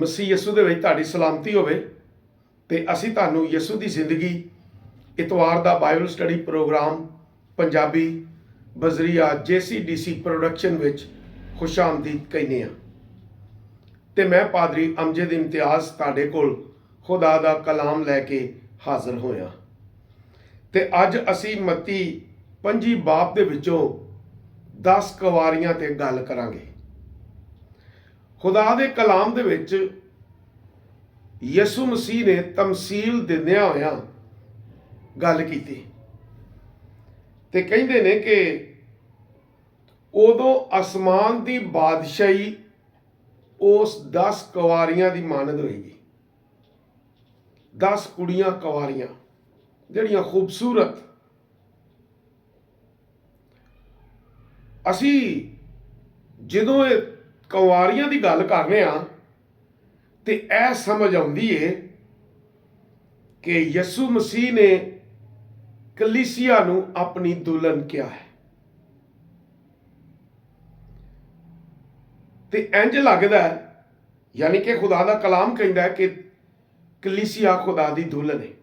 ਮਸੀਹ ਯਿਸੂ ਦੇ ਵਿੱਚ ਤੁਹਾਡੀ ਸਲਾਮਤੀ ਹੋਵੇ ਤੇ ਅਸੀਂ ਤੁਹਾਨੂੰ ਯਿਸੂ ਦੀ ਜ਼ਿੰਦਗੀ ਇਤਵਾਰ ਦਾ ਬਾਈਬਲ ਸਟੱਡੀ ਪ੍ਰੋਗਰਾਮ ਪੰਜਾਬੀ ਬਜ਼ਰੀਆ JCDC ਪ੍ਰੋਡਕਸ਼ਨ ਵਿੱਚ ਖੁਸ਼ ਆਮਦੀਦ ਕਹਿੰਦੇ ਹਾਂ। ਤੇ ਮੈਂ ਪਾਦਰੀ ਅਮਜਦ ਇਮਤਿਆਜ਼ ਤੁਹਾਡੇ ਕੋਲ ਖੁਦਾ ਦਾ ਕਲਾਮ ਲੈ ਕੇ ਹਾਜ਼ਰ ਹੋਇਆ। ਤੇ ਅੱਜ ਅਸੀਂ ਮੱਤੀ 5 ਬਾਬ ਦੇ ਵਿੱਚੋਂ 10 ਕੁਵਾਰੀਆਂ ਤੇ ਗੱਲ ਕਰਾਂਗੇ। ਖੁਦਾ ਦੇ ਕਲਾਮ ਦੇ ਵਿੱਚ ਯਿਸੂ ਮਸੀਹ ਨੇ ਤਮਸੀਲ ਦਿੰਦਿਆਂ ਹੋਇਆਂ ਗੱਲ ਕੀਤੀ ਤੇ ਕਹਿੰਦੇ ਨੇ ਕਿ ਉਦੋਂ ਅਸਮਾਨ ਦੀ ਬਾਦਸ਼ਾਹੀ ਉਸ 10 ਕੁਵਾਰੀਆਂ ਦੀ ਮਾਨਦ ਹੋਏਗੀ। 10 ਕੁੜੀਆਂ ਕੁਵਾਰੀਆਂ ਜਿਹੜੀਆਂ ਖੂਬਸੂਰਤ। ਅਸੀਂ ਜਦੋਂ ਇਹ ਕੁਵਾਰੀਆਂ ਦੀ ਗੱਲ ਕਰਨੇ ਆ ਤੇ ਇਹ ਸਮਝ ਆਉਂਦੀ ਏ ਕਿ ਯਿਸੂ ਮਸੀਹ ਨੇ ਕਲੀਸਿਆ ਨੂੰ ਆਪਣੀ ਦੁਲਹਨ ਕਿਹਾ ਹੈ। ਤੇ ਇੰਜ ਲੱਗਦਾ ਹੈ, ਯਾਨੀ ਕਿ ਖੁਦਾ ਦਾ ਕਲਾਮ ਕਹਿੰਦਾ ਹੈ ਕਿ ਕਲੀਸਿਆ ਖੁਦਾ ਦੀ ਦੁਲਹਨ ਹੈ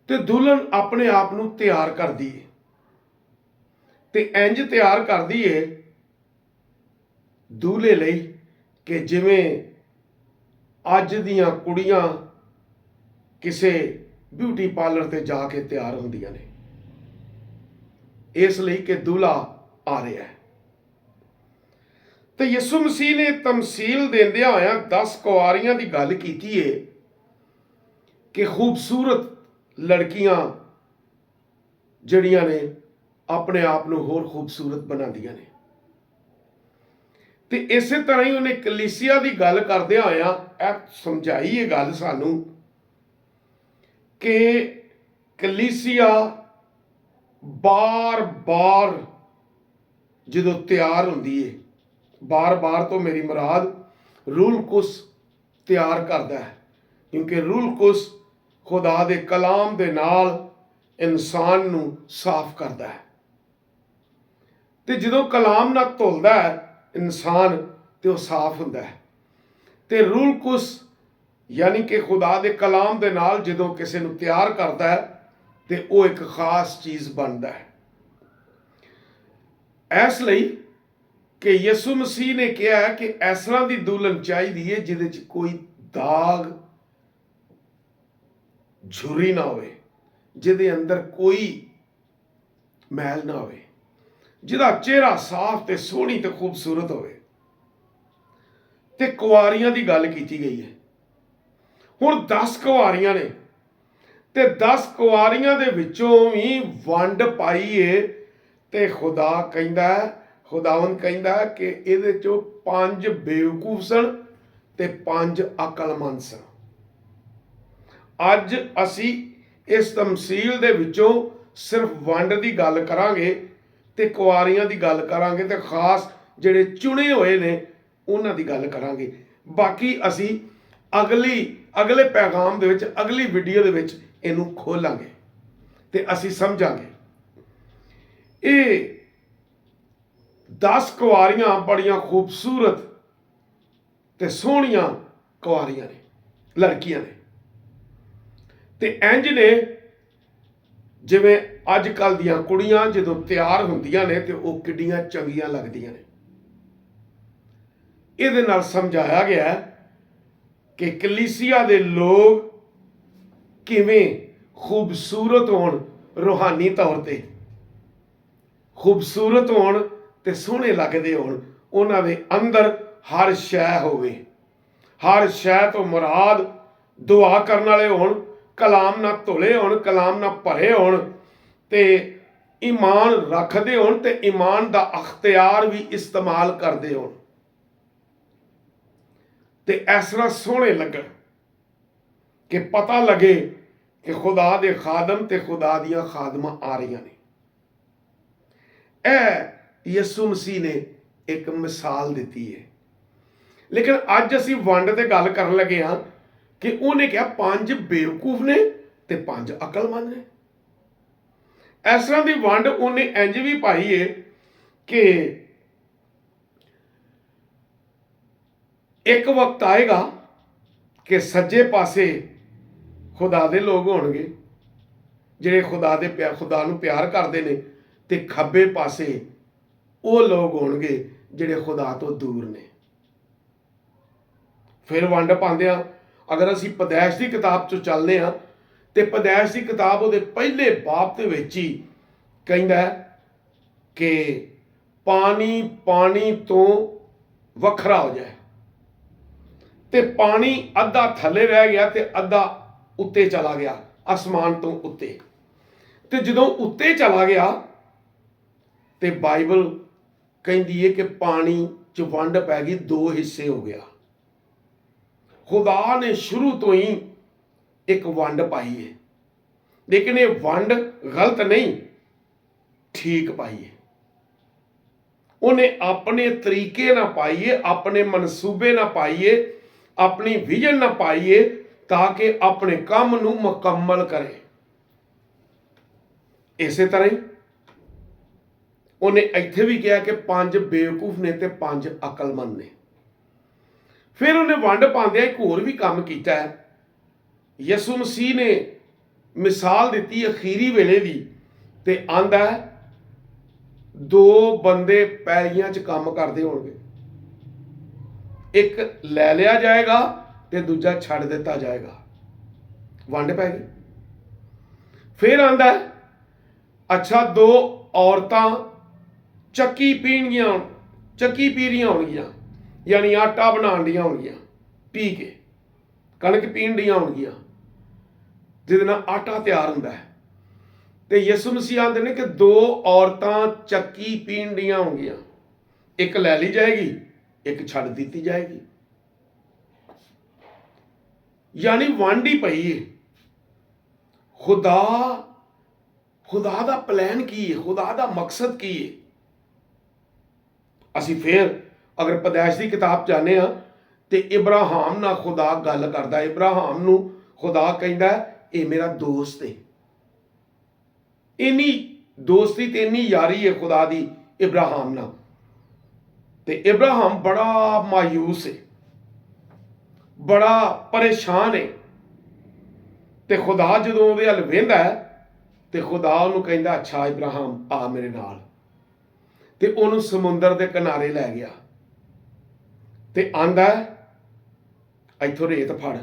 ਤੇ ਦੁਲਹਨ ਆਪਣੇ ਆਪ ਨੂੰ ਤਿਆਰ ਕਰਦੀ ਹੈ ਤੇ ਇੰਜ ਤਿਆਰ ਕਰਦੀ ਹੈ ਦੂਲੇ ਲਈ ਕਿ ਜਿਵੇਂ ਅੱਜ ਦੀਆਂ ਕੁੜੀਆਂ ਕਿਸੇ ਬਿਊਟੀ ਪਾਰਲਰ ਤੇ ਜਾ ਕੇ ਤਿਆਰ ਹੁੰਦੀਆਂ ਨੇ, ਇਸ ਲਈ ਕਿ ਦੁਲਾ ਆ ਰਿਹਾ ਹੈ। ਤੇ ਯਿਸੂ ਮਸੀਹ ਨੇ ਤਮਸੀਲ ਦਿੰਦਿਆਂ ਹੋਇਆਂ 10 ਕੁਵਾਰੀਆਂ ਦੀ ਗੱਲ ਕੀਤੀ ਹੈ ਕਿ ਖੂਬਸੂਰਤ ਲੜਕੀਆਂ ਜਿਹੜੀਆਂ ਨੇ ਆਪਣੇ ਆਪ ਨੂੰ ਹੋਰ ਖੂਬਸੂਰਤ ਬਣਾਉਂਦੀਆਂ ਨੇ। ਤੇ ਇਸੇ ਤਰ੍ਹਾਂ ਹੀ ਉਹਨੇ ਕਲੀਸਿਆ ਦੀ ਗੱਲ ਕਰਦਿਆਂ ਹੋਇਆਂ ਇਹ ਸਮਝਾਈ ਇਹ ਗੱਲ ਸਾਨੂੰ ਕਿ ਕਲੀਸਿਆ ਬਾਰ-ਬਾਰ ਜਦੋਂ ਤਿਆਰ ਹੁੰਦੀ ਹੈ, ਬਾਰ-ਬਾਰ ਤੋਂ ਮੇਰੀ ਮੁਰਾਦ ਰੂਲ ਕੁਸ ਤਿਆਰ ਕਰਦਾ ਹੈ, ਕਿਉਂਕਿ ਰੂਲ ਕੁਸ ਖੁਦਾ ਦੇ ਕਲਾਮ ਦੇ ਨਾਲ ਇਨਸਾਨ ਨੂੰ ਸਾਫ਼ ਕਰਦਾ ਹੈ। ਤੇ ਜਦੋਂ ਕਲਾਮ ਨਾਲ ਧੁਲਦਾ ਹੈ ਇਨਸਾਨ ਤੇ ਉਹ ਸਾਫ਼ ਹੁੰਦਾ ਹੈ। ਤੇ ਰੂਲ ਕੁਸ ਯਾਨੀ ਕਿ ਖੁਦਾ ਦੇ ਕਲਾਮ ਦੇ ਨਾਲ ਜਦੋਂ ਕਿਸੇ ਨੂੰ ਤਿਆਰ ਕਰਦਾ ਹੈ ਤੇ ਉਹ ਇੱਕ ਖਾਸ ਚੀਜ਼ ਬਣਦਾ ਹੈ। ਇਸ ਲਈ ਕਿ ਯਿਸੂ ਮਸੀਹ ਨੇ ਕਿਹਾ ਕਿ ਇਸ ਤਰ੍ਹਾਂ ਦੀ ਦੁਲਹਨ ਚਾਹੀਦੀ ਹੈ ਜਿਹਦੇ 'ਚ ਕੋਈ ਦਾਗ ਝੁਰੀ ਨਾ ਹੋਵੇ, ਜਿਹਦੇ ਅੰਦਰ ਕੋਈ ਮੈਲ ਨਾ ਹੋਵੇ, ਜਿਹਦਾ ਚਿਹਰਾ ਸਾਫ਼ ਤੇ ਸੋਹਣੀ ਤੇ ਖੂਬਸੂਰਤ ਹੋਵੇ। ਤੇ ਕੁਵਾਰੀਆਂ ਦੀ ਗੱਲ ਕੀਤੀ ਗਈ ਹੈ। ਹੁਣ 10 ਕੁਵਾਰੀਆਂ ਨੇ ਤੇ 10 ਕੁਵਾਰੀਆਂ ਦੇ ਵਿੱਚੋਂ ਵੀ ਵੰਡ ਪਾਈ ਏ ਤੇ ਖੁਦਾਵੰਦ ਕਹਿੰਦਾ ਕਿ ਇਹਦੇ ਚੋਂ 5 ਬੇਵਕੂਫ ਸਨ ਤੇ 5 ਅਕਲਮੰਦ ਸਨ। ਅੱਜ ਅਸੀਂ ਇਸ ਤਮਸੀਲ ਦੇ ਵਿੱਚੋਂ ਸਿਰਫ ਵੰਡ ਦੀ ਗੱਲ ਕਰਾਂਗੇ ਤੇ ਕੁਵਾਰੀਆਂ ਦੀ ਗੱਲ ਕਰਾਂਗੇ ਤੇ ਖਾਸ ਜਿਹੜੇ ਚੁਣੇ ਹੋਏ ਨੇ ਉਹਨਾਂ ਦੀ ਗੱਲ ਕਰਾਂਗੇ। ਬਾਕੀ ਅਸੀਂ ਅਗਲੇ ਪੈਗਾਮ ਦੇ ਵਿੱਚ, ਅਗਲੀ ਵੀਡੀਓ ਦੇ ਵਿੱਚ ਇਹਨੂੰ ਖੋਲਾਂਗੇ ਤੇ ਅਸੀਂ ਸਮਝਾਂਗੇ। ਇਹ 10 ਕੁਵਾਰੀਆਂ ਬੜੀਆਂ ਖੂਬਸੂਰਤ ਤੇ ਸੋਹਣੀਆਂ ਕੁਵਾਰੀਆਂ ਨੇ, ਲੜਕੀਆਂ ਨੇ। ਤੇ ਇੰਜ ਨੇ ਜਿਵੇਂ ਅੱਜ ਕੱਲ੍ਹ ਦੀਆਂ ਕੁੜੀਆਂ ਜਦੋਂ ਤਿਆਰ ਹੁੰਦੀਆਂ ਨੇ ਤੇ ਉਹ ਕਿੱਡੀਆਂ ਚੰਗੀਆਂ ਲੱਗਦੀਆਂ ਨੇ। ਇਹਦੇ ਨਾਲ ਸਮਝਾਇਆ ਗਿਆ ਕਿ ਕਲੀਸਿਆ ਦੇ ਲੋਕ ਕਿਵੇਂ ਖੂਬਸੂਰਤ ਹੋਣ, ਰੂਹਾਨੀ ਤੌਰ ਤੇ ਖੂਬਸੂਰਤ ਹੋਣ ਤੇ ਸੋਹਣੇ ਲੱਗਦੇ ਹੋਣ। ਉਹਨਾਂ ਦੇ ਅੰਦਰ ਹਰ ਸ਼ੈ ਹੋਵੇ, ਹਰ ਸ਼ੈ ਤੋਂ ਮੁਰਾਦ ਦੁਆ ਕਰਨ ਵਾਲੇ ਹੋਣ, ਕਲਾਮ ਨਾਲ ਧੁਲੇ ਹੋਣ, ਕਲਾਮ ਨਾਲ ਭਰੇ ਹੋਣ ਤੇ ਈਮਾਨ ਰੱਖਦੇ ਹੋਣ ਤੇ ਈਮਾਨ ਦਾ ਅਖਤਿਆਰ ਵੀ ਇਸਤੇਮਾਲ ਕਰਦੇ ਹੋਣ ਤੇ ਇਸ ਤਰ੍ਹਾਂ ਸੋਹਣੇ ਲੱਗਣ ਕਿ ਪਤਾ ਲੱਗੇ ਕਿ ਖੁਦਾ ਦੇ ਖਾਦਮ ਤੇ ਖੁਦਾ ਦੀਆਂ ਖਾਦਮਾਂ ਆ ਰਹੀਆਂ ਨੇ। ਇਹ ਯਿਸੂ ਮਸੀਹ ਨੇ ਇੱਕ ਮਿਸਾਲ ਦਿੱਤੀ ਹੈ। ਲੇਕਿਨ ਅੱਜ ਅਸੀਂ ਵੰਡ ਤੇ ਗੱਲ ਕਰਨ ਲੱਗੇ ਹਾਂ ਕਿ ਉਹਨੇ ਕਿਹਾ 5 ਬੇਵਕੂਫ ਨੇ ਤੇ 5 ਅਕਲਮੰਦ ਨੇ। ਇਸ ਤਰ੍ਹਾਂ ਦੀ ਵੰਡ ਉਹਨੇ ਇੰਜ ਵੀ ਪਾਈ ਹੈ ਕਿ ਇੱਕ ਵਕਤ ਆਏਗਾ ਕਿ ਸੱਜੇ ਪਾਸੇ ਖੁਦਾ ਦੇ ਲੋਕ ਹੋਣਗੇ ਜਿਹੜੇ ਖੁਦਾ ਨੂੰ ਪਿਆਰ ਕਰਦੇ ਨੇ, ਤੇ ਖੱਬੇ ਪਾਸੇ ਉਹ ਲੋਕ ਹੋਣਗੇ ਜਿਹੜੇ ਖੁਦਾ ਤੋਂ ਦੂਰ ਨੇ। ਫਿਰ ਵੰਡ ਪਾਉਂਦਿਆਂ ਅਗਰ ਅਸੀਂ ਪੈਦਾਇਸ਼ ਦੀ ਕਿਤਾਬ 'ਚੋਂ ਚੱਲਦੇ ਹਾਂ ਤੇ ਪੈਦਾਇਸ਼ ਦੀ ਕਿਤਾਬ ਉਹਦੇ ਪਹਿਲੇ ਬਾਬ ਦੇ ਵਿੱਚ ਹੀ ਕਹਿੰਦਾ ਕਿ ਪਾਣੀ ਪਾਣੀ ਤੋਂ ਵੱਖਰਾ ਹੋ ਜਾਏ, ਤੇ ਪਾਣੀ ਅੱਧਾ ਥੱਲੇ ਰਹਿ ਗਿਆ ਤੇ ਅੱਧਾ ਉੱਤੇ ਚਲਾ ਗਿਆ, ਅਸਮਾਨ ਤੋਂ ਉੱਤੇ। ਤੇ ਜਦੋਂ ਉੱਤੇ ਚਲਾ ਗਿਆ ਤੇ ਬਾਈਬਲ ਕਹਿੰਦੀ ਹੈ ਕਿ ਪਾਣੀ 'ਚ ਵੰਡ ਪੈ ਗਈ, ਦੋ ਹਿੱਸੇ ਹੋ ਗਿਆ। ਖੁਦਾ ਨੇ ਸ਼ੁਰੂ ਤੋਂ ਹੀ ਇੱਕ ਵੰਡ ਪਾਈ ਹੈ, ਲੇਕਿਨ ਇਹ ਵੰਡ ਗਲਤ ਨਹੀਂ, ਠੀਕ ਪਾਈ ਹੈ। ਉਹਨੇ ਆਪਣੇ ਤਰੀਕੇ ਨਾਲ ਪਾਈਏ, ਆਪਣੇ ਮਨਸੂਬੇ ਨਾਲ ਪਾਈਏ, ਆਪਣੀ ਵਿਜ਼ਨ ਨਾਲ ਪਾਈਏ, ਤਾਂ ਕਿ ਆਪਣੇ ਕੰਮ ਨੂੰ ਮੁਕੰਮਲ ਕਰੇ। ਇਸੇ ਤਰ੍ਹਾਂ ਹੀ ਉਹਨੇ ਇੱਥੇ ਵੀ ਕਿਹਾ ਕਿ 5 ਬੇਵਕੂਫ ਨੇ ਤੇ 5 ਅਕਲਮੰਦ ਨੇ। ਫਿਰ ਉਹਨੇ ਵੰਡ ਪਾਉਂਦਿਆਂ ਇੱਕ ਹੋਰ ਵੀ ਕੰਮ ਕੀਤਾ ਹੈ। ਯਿਸੂ ਮਸੀਹ ਨੇ ਮਿਸਾਲ ਦਿੱਤੀ ਅਖੀਰੀ ਵੇਲੇ ਦੀ, ਤੇ ਆਂਦਾ ਦੋ ਬੰਦੇ ਪੈਲੀਆਂ 'ਚ ਕੰਮ ਕਰਦੇ ਹੋਣਗੇ, ਇੱਕ ਲੈ ਲਿਆ ਜਾਏਗਾ ਤੇ ਦੂਜਾ ਛੱਡ ਦਿੱਤਾ ਜਾਏਗਾ। ਵੰਡ ਪੈ ਗਈ। ਫਿਰ ਆਂਦਾ ਅੱਛਾ, ਦੋ ਔਰਤਾਂ ਚੱਕੀ ਪੀ ਰਹੀਆਂ ਹੋਣਗੀਆਂ, ਯਾਨੀ ਆਟਾ ਬਣਾਉਣ ਦੀਆਂ ਹੋਣਗੀਆਂ, ਪੀ ਕੇ ਕਣਕ ਪੀਣ ਦੀਆਂ ਹੋਣਗੀਆਂ, ਜਿਹਦੇ ਨਾਲ ਆਟਾ ਤਿਆਰ ਹੁੰਦਾ ਹੈ। ਤੇ ਯਿਸੂ ਮਸੀਹ ਆਂਦੇ ਨੇ ਕਿ ਦੋ ਔਰਤਾਂ ਚੱਕੀ ਪੀਣ ਦੀਆਂ ਹੋਣਗੀਆਂ, ਇੱਕ ਲੈ ਲਈ ਜਾਏਗੀ, ਇੱਕ ਛੱਡ ਦਿੱਤੀ ਜਾਏਗੀ। ਯਾਨੀ ਵੰਡ ਹੀ ਪਈ ਹੈ। ਖੁਦਾ ਦਾ ਪਲਾਨ ਕੀ ਹੈ, ਖੁਦਾ ਦਾ ਮਕਸਦ ਕੀ ਹੈ। ਅਸੀਂ ਫਿਰ ਅਗਰ ਪੈਦਾਇਸ਼ ਦੀ ਕਿਤਾਬ ਚਾਹੁੰਦੇ ਹਾਂ ਤੇ ਇਬਰਾਹਿਮ ਨਾਲ ਖੁਦਾ ਗੱਲ ਕਰਦਾ। ਇਬਰਾਹਿਮ ਨੂੰ ਖੁਦਾ ਕਹਿੰਦਾ ਇਹ ਮੇਰਾ ਦੋਸਤ ਹੈ। ਇੰਨੀ ਦੋਸਤੀ ਤੇ ਇੰਨੀ ਯਾਰੀ ਹੈ ਖੁਦਾ ਦੀ ਇਬਰਾਹਿਮ ਨਾਲ। ਤੇ ਇਬਰਾਹਿਮ ਬੜਾ ਮਾਯੂਸ ਹੈ, ਬੜਾ ਪਰੇਸ਼ਾਨ ਹੈ। ਤੇ ਖੁਦਾ ਜਦੋਂ ਉਹਦੇ ਵੱਲ ਵੇਂਦਾ ਤੇ ਖੁਦਾ ਉਹਨੂੰ ਕਹਿੰਦਾ ਅੱਛਾ ਇਬਰਾਹਿਮ ਆ ਮੇਰੇ ਨਾਲ, ਤੇ ਉਹਨੂੰ ਸਮੁੰਦਰ ਦੇ ਕਿਨਾਰੇ ਲੈ ਗਿਆ ਤੇ ਆਂਦਾ ਇੱਥੋਂ ਰੇਤ ਫੜ।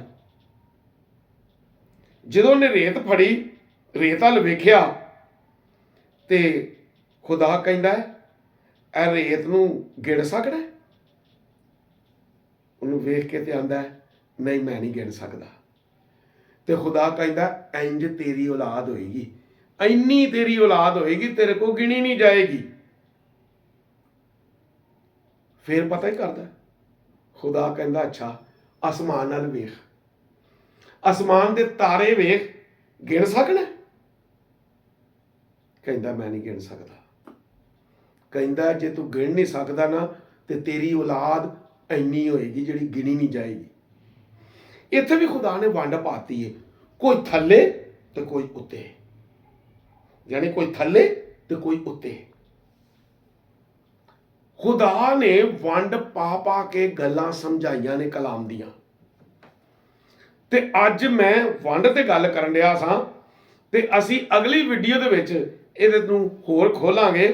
ਜਦੋਂ ਉਹਨੇ ਰੇਤ ਫੜੀ, ਰੇਤ ਵੱਲ ਵੇਖਿਆ ਤੇ ਖੁਦਾ ਕਹਿੰਦਾ ਇਹ ਰੇਤ ਨੂੰ ਗਿਣ ਸਕਦਾ? ਉਹਨੂੰ ਵੇਖ ਕੇ ਤੇ ਆਂਦਾ ਨਹੀਂ, ਮੈਂ ਨਹੀਂ ਗਿਣ ਸਕਦਾ। ਤੇ ਖੁਦਾ ਕਹਿੰਦਾ ਇੰਜ ਤੇਰੀ ਔਲਾਦ ਹੋਏਗੀ, ਇੰਨੀ ਤੇਰੀ ਔਲਾਦ ਹੋਏਗੀ, ਤੇਰੇ ਕੋਲ ਗਿਣੀ ਨਹੀਂ ਜਾਏਗੀ। ਫਿਰ ਪਤਾ ਹੀ ਕਰਦਾ, ਖੁਦਾ ਕਹਿੰਦਾ ਅੱਛਾ ਅਸਮਾਨ ਨਾਲ ਵੇਖ, ਅਸਮਾਨ ਦੇ ਤਾਰੇ ਵੇਖ, ਗਿਣ ਸਕਣਾ? ਕਹਿੰਦਾ ਮੈਂ ਨਹੀਂ ਗਿਣ ਸਕਦਾ। ਕਹਿੰਦਾ ਜੇ ਤੂੰ ਗਿਣ ਨਹੀਂ ਸਕਦਾ ਨਾ ਤੇ ਤੇਰੀ ਔਲਾਦ ਇੰਨੀ ਹੋਏਗੀ ਜਿਹੜੀ ਗਿਣੀ ਨਹੀਂ ਜਾਏਗੀ। ਇੱਥੇ ਵੀ ਖੁਦਾ ਨੇ ਵੰਡ ਪਾਤੀ ਹੈ, ਕੋਈ ਥੱਲੇ ਤੇ ਕੋਈ ਉੱਤੇ, ਯਾਨੀ ਕੋਈ ਥੱਲੇ ਤੇ ਕੋਈ ਉੱਤੇ। ਖੁਦਾ ਨੇ ਵੰਡ ਪਾ ਕੇ ਗੱਲਾਂ ਸਮਝਾਈਆਂ ਨੇ ਕਲਾਮ ਦੀਆਂ। ਤੇ ਅੱਜ ਮੈਂ ਵੰਡ ਤੇ ਗੱਲ ਕਰਨ ਰਿਹਾ ਸਾਂ, ਤੇ ਅਸੀਂ ਅਗਲੀ ਵੀਡੀਓ ਦੇ ਵਿੱਚ ਇਹਦੇ ਨੂੰ ਹੋਰ ਖੋਲਾਂਗੇ।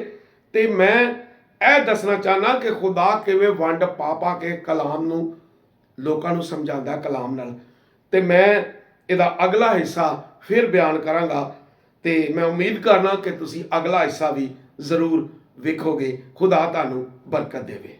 ਤੇ ਮੈਂ ਇਹ ਦੱਸਣਾ ਚਾਹੁੰਦਾ ਕਿ ਖੁਦਾ ਕਿਵੇਂ ਵੰਡ ਪਾ ਕੇ ਕਲਾਮ ਨੂੰ ਲੋਕਾਂ ਨੂੰ ਸਮਝਾਉਂਦਾ ਕਲਾਮ ਨਾਲ। ਤੇ ਮੈਂ ਇਹਦਾ ਅਗਲਾ ਹਿੱਸਾ ਫਿਰ ਬਿਆਨ ਕਰਾਂਗਾ, ਤੇ ਮੈਂ ਉਮੀਦ ਕਰਨਾ ਕਿ ਤੁਸੀਂ ਅਗਲਾ ਹਿੱਸਾ ਵੀ ਜ਼ਰੂਰ ਵੇਖੋਗੇ। ਖੁਦਾ ਤੁਹਾਨੂੰ ਬਰਕਤ ਦੇਵੇ।